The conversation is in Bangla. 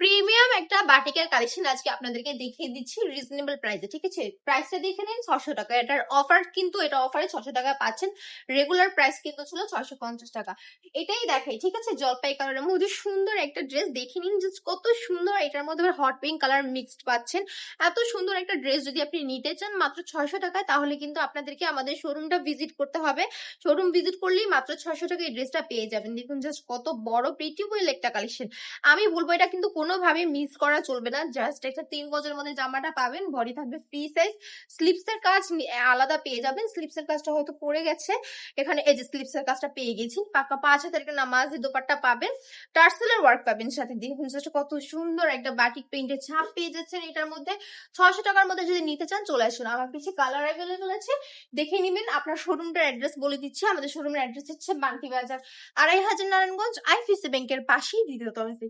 প্রিমিয়াম একটা বাটিকের কালেকশন আজকে আপনাদেরকে দেখিয়ে দিচ্ছি রিজনেবল প্রাইসে। ঠিক আছে, প্রাইসটা দেখে নিন 600 টাকা। এটার অফার কিন্তু, এটা অফারে 600 টাকা পাচ্ছেন। রেগুলার প্রাইস কিন্তু ছিল 650 টাকা। এটাই দেখাই, ঠিক আছে, জলপাই কালারের মধ্যে সুন্দর একটা ড্রেস দেখে নিন, জাস্ট কত সুন্দর। এটার মধ্যে হট পিঙ্ক কালার মিক্সড পাচ্ছেন। এত সুন্দর একটা ড্রেস যদি আপনি নিতে চান মাত্র 600 টাকায়, তাহলে কিন্তু আপনাদেরকে আমাদের শোরুমটা ভিজিট করতে হবে। শোরুম ভিজিট করলেই মাত্র 600 টাকায় এই ড্রেসটা পেয়ে যাবেন। দেখুন জাস্ট কত বড় প্রিটিফুল একটা কালেকশন। আমি বলবো এটা কিন্তু কোনোভাবে মিস করা চলবে না। জাস্ট একটা 3 গজের মধ্যে জামাটা পাবেন, বডি থাকবে ফ্রি সাইজ, স্লিপস এর কাজ আলাদা পেয়ে যাবেন। স্লিপস এর কাজটা হয়তো পড়ে গেছে এখানে, এই যে স্লিপস এর কাজটা পেয়ে গেছেন। পাকা 5 হাতের একটা নামাজি দোপাট্টা পাবেন, টার্সেলের ওয়ার্ক পাবেন সাথে। দেখুন জাস্ট কত সুন্দর একটা বাটিক প্রিন্টের ছাপ পেয়ে যাচ্ছেন এটার মধ্যে। 600 টাকার মধ্যে যদি নিতে চান চলে আসুন, আমার কাছে কালার অ্যাভেলেবল আছে, দেখে নিবেন। আপনার শোরুমটার অ্যাড্রেস বলে দিচ্ছি। আমাদের শোরুমের অ্যাড্রেস হচ্ছে বান্টি বাজার, 2500 নারায়ণগঞ্জ, আইসিআইসিআই ব্যাংকের পাশেই দ্বিতীয় তলাতে।